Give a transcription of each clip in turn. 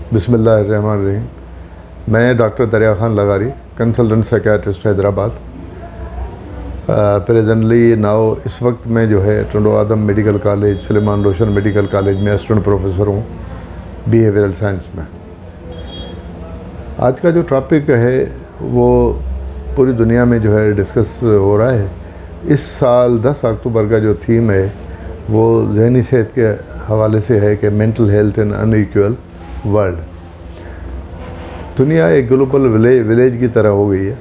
बिस्मिल्लाहिर्रहमानिर्रहीम। मैं doctor Dariya Khan Lagari, consultant psychiatrist Hyderabad. Presently now इस वक्त मैं जो है Tando Adam medical college, Suleman Roshan medical college में असिस्टेंट प्रोफेसर हूँ बिहेवियरल साइंस में। आज का जो टॉपिक है वो पूरी दुनिया में जो है डिस्कस हो रहा है। इस साल 10 अक्टूबर का जो थीम है वो ज़हनी सेहत के हवाले से है कि मेंटल हेल्थ इन अनइक्वल वर्ल्ड। दुनिया एक ग्लोबल विलेज की तरह हो गई है।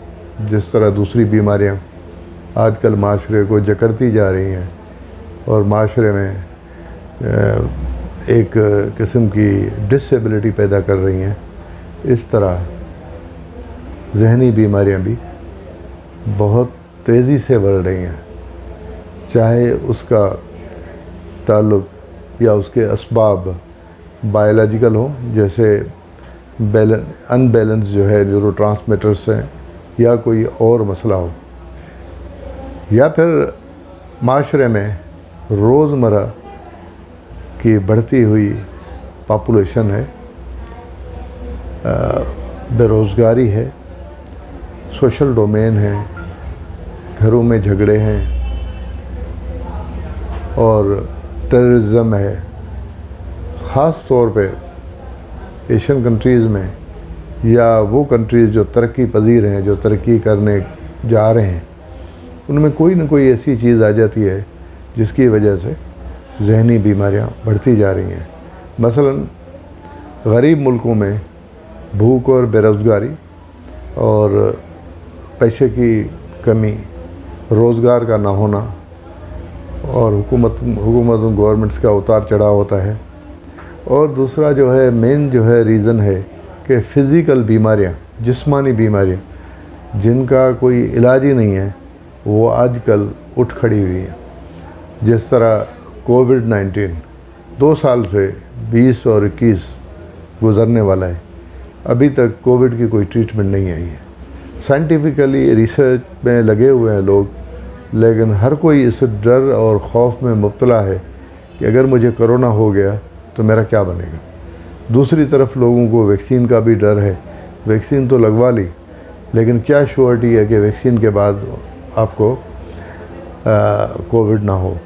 जिस तरह दूसरी बीमारियां आजकल माशरे को जकड़ती जा रही हैं और माशरे में एक किस्म की डिसेबिलिटी पैदा कर रही हैं, इस तरह ज़हनी बीमारियां भी बहुत तेज़ी से बढ़ रही हैं। चाहे उसका ताल्लुक़ या उसके असबाब बायोलॉजिकल हो, जैसे अनबैलेंस जो है न्यूरोट्रांसमीटर्स हैं, या कोई और मसला हो, या फिर माशरे में रोज़मर्रा की बढ़ती हुई पॉपुलेशन है, बेरोज़गारी है, सोशल डोमेन है, घरों में झगड़े हैं और टेररिज्म है। ख़ास तौर पे एशियन कंट्रीज़ में या वो कंट्रीज़ जो तरक्की पजीर हैं, जो तरक्की करने जा रहे हैं, उनमें कोई ना कोई ऐसी चीज़ आ जाती है जिसकी वजह से ज़हनी बीमारियां बढ़ती जा रही हैं। मसलन गरीब मुल्कों में भूख और बेरोज़गारी और पैसे की कमी, रोज़गार का ना होना और हुकूमत गवर्नमेंट्स का उतार चढ़ाव होता है। और दूसरा जो है मेन जो है रीज़न है कि फ़िज़िकल बीमारियां, जिस्मानी बीमारियां जिनका कोई इलाज ही नहीं है, वो आजकल उठ खड़ी हुई हैं। जिस तरह कोविड-19 2 साल से 20 और 21 गुज़रने वाला है, अभी तक कोविड की कोई ट्रीटमेंट नहीं आई है। साइंटिफिकली रिसर्च में लगे हुए हैं लोग, लेकिन हर कोई इस डर और खौफ में मुब्तला है कि अगर मुझे कोरोना हो गया तो मेरा क्या बनेगा। दूसरी तरफ लोगों को वैक्सीन का भी डर है। वैक्सीन तो लगवा ली, लेकिन क्या श्योरिटी है कि वैक्सीन के बाद आपको कोविड ना हो।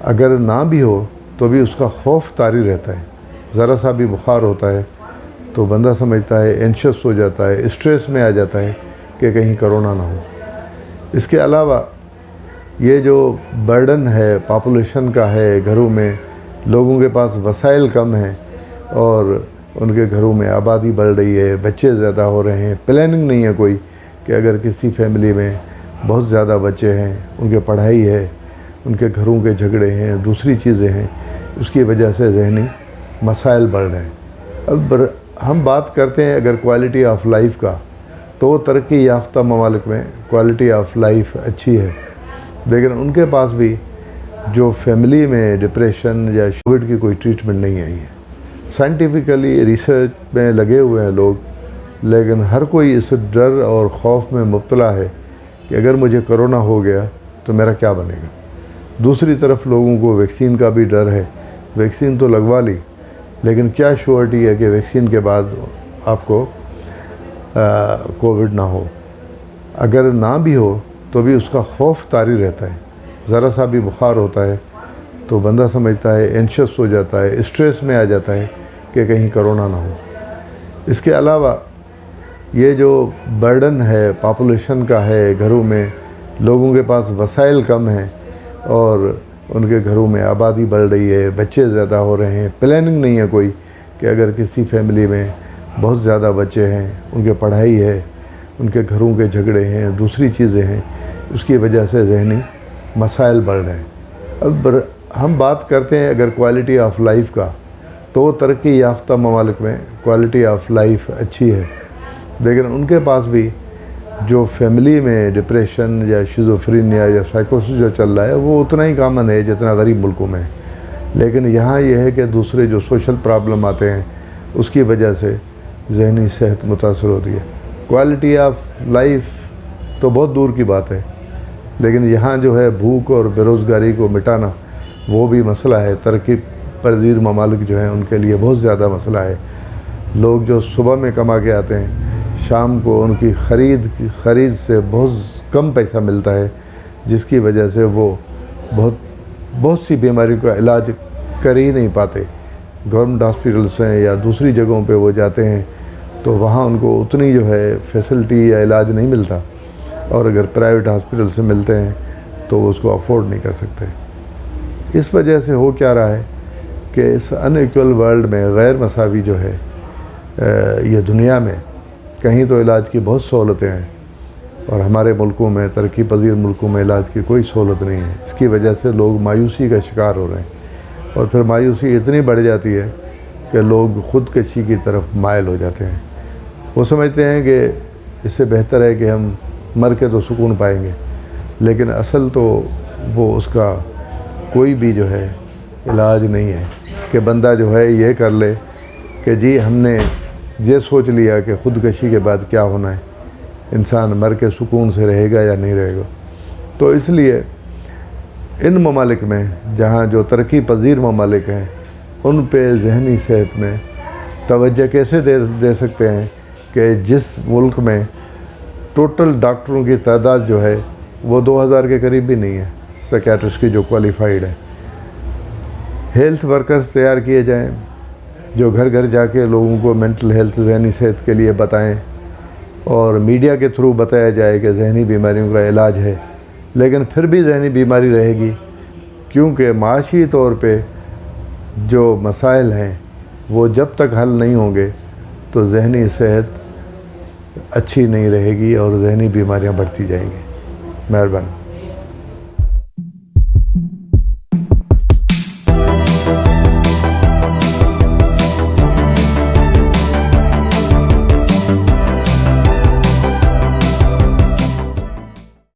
अगर ना भी हो तो भी उसका खौफ तारी रहता है। ज़रा सा भी बुखार होता है तो बंदा समझता है, एंशियस हो जाता है, स्ट्रेस में आ जाता है कि कहीं कोरोना ना हो। इसके अलावा ये जो बर्डन है पॉपुलेशन का है, घरों में लोगों के पास वसाइल कम हैं और उनके घरों में आबादी बढ़ रही है, बच्चे ज़्यादा हो रहे हैं, प्लानिंग नहीं है कोई कि अगर किसी फैमिली में बहुत ज़्यादा बच्चे हैं, उनके पढ़ाई है, उनके घरों के झगड़े हैं, दूसरी चीज़ें हैं, उसकी वजह से ज़हनी मसाइल बढ़ रहे हैं। अब हम बात करते हैं अगर क्वालिटी ऑफ लाइफ का, तो तरक्की याफ्ता ममालिक में क्वालिटी ऑफ लाइफ अच्छी है, लेकिन उनके पास भी जो फैमिली में डिप्रेशन या कोविड की कोई ट्रीटमेंट नहीं आई है। साइंटिफिकली रिसर्च में लगे हुए हैं लोग, लेकिन हर कोई इस डर और खौफ में मुब्तला है कि अगर मुझे कोरोना हो गया तो मेरा क्या बनेगा। दूसरी तरफ लोगों को वैक्सीन का भी डर है। वैक्सीन तो लगवा ली, लेकिन क्या श्योरिटी है कि वैक्सीन के बाद आपको कोविड ना हो। अगर ना भी हो तो भी उसका खौफ तारी रहता है। ज़रा सा भी बुखार होता है तो बंदा समझता है, एंशियस हो जाता है, स्ट्रेस में आ जाता है कि कहीं कोरोना ना हो। इसके अलावा ये जो बर्डन है पॉपुलेशन का है, घरों में लोगों के पास वसाइल कम हैं और उनके घरों में आबादी बढ़ रही है, बच्चे ज़्यादा हो रहे हैं, प्लानिंग नहीं है कोई कि अगर किसी फैमिली में बहुत ज़्यादा बच्चे हैं, उनके पढ़ाई है, उनके घरों के झगड़े हैं, दूसरी चीज़ें हैं, उसकी वजह से ज़हनी मसाइल बढ़ रहे हैं। अब हम बात करते हैं अगर क्वालिटी ऑफ लाइफ का, तो तरक्की याफ्ता ममालिक में क्वालिटी ऑफ लाइफ अच्छी है, लेकिन उनके पास भी जो फैमिली में डिप्रेशन या शिज़ोफ्रेनिया या साइकोसिस जो चल रहा है वो उतना ही कॉमन है जितना गरीब मुल्कों में। लेकिन यहाँ यह है कि दूसरे जो सोशल प्रॉब्लम आते हैं उसकी वजह से ज़हनी सेहत मुतासर होती है। क्वालिटी ऑफ लाइफ तो बहुत दूर की बात है, लेकिन यहाँ जो है भूख और बेरोज़गारी को मिटाना वो भी मसला है। तरक्की पजीर ममालिक जो हैं उनके लिए बहुत ज़्यादा मसला है। लोग जो सुबह में कमा के आते हैं, शाम को उनकी ख़रीद से बहुत कम पैसा मिलता है, जिसकी वजह से वो बहुत सी बीमारियों का इलाज कर ही नहीं पाते। गवर्नमेंट हॉस्पिटल्स हैं या दूसरी जगहों पे वो जाते हैं तो वहाँ उनको उतनी जो है फैसिलिटी या इलाज नहीं मिलता, और अगर प्राइवेट हॉस्पिटल से मिलते हैं तो वो उसको अफोर्ड नहीं कर सकते। इस वजह से हो क्या रहा है कि इस अनइक्वल वर्ल्ड में गैर मसावी जो है ये दुनिया में, कहीं तो इलाज की बहुत सहूलतें हैं और हमारे मुल्कों में, तरक्की पजीर मुल्कों में इलाज की कोई सहूलत नहीं है। इसकी वजह से लोग मायूसी का शिकार हो रहे हैं, और फिर मायूसी इतनी बढ़ जाती है कि लोग ख़ुदकशी की तरफ मायल हो जाते हैं। वो समझते हैं कि इससे बेहतर है कि हम मर के तो सुकून पाएंगे, लेकिन असल तो वो उसका कोई भी जो है इलाज नहीं है कि बंदा जो है ये कर ले कि जी हमने ये सोच लिया कि ख़ुदकशी के बाद क्या होना है, इंसान मर के सुकून से रहेगा या नहीं रहेगा। तो इसलिए इन ममालिक में जहाँ जो तरक्की पजीर ममालिक हैं, उन पे ज़हनी सेहत में तवज्जो कैसे दे सकते हैं कि जिस मुल्क में टोटल डॉक्टरों की तादाद जो है वो 2000 के करीब भी नहीं है, साइकियाट्रिस्ट की जो क्वालिफाइड है। हेल्थ वर्कर्स तैयार किए जाएं जो घर घर जाके लोगों को मेंटल हेल्थ, ज़हनी सेहत के लिए बताएं, और मीडिया के थ्रू बताया जाए कि जहनी बीमारियों का इलाज है, लेकिन फिर भी जहनी बीमारी रहेगी, क्योंकि माशी तौर पे जो मसाइल हैं वो जब तक हल नहीं होंगे तो जहनी सेहत अच्छी नहीं रहेगी और जहनी बीमारियां बढ़ती जाएंगी। मेहरबानी।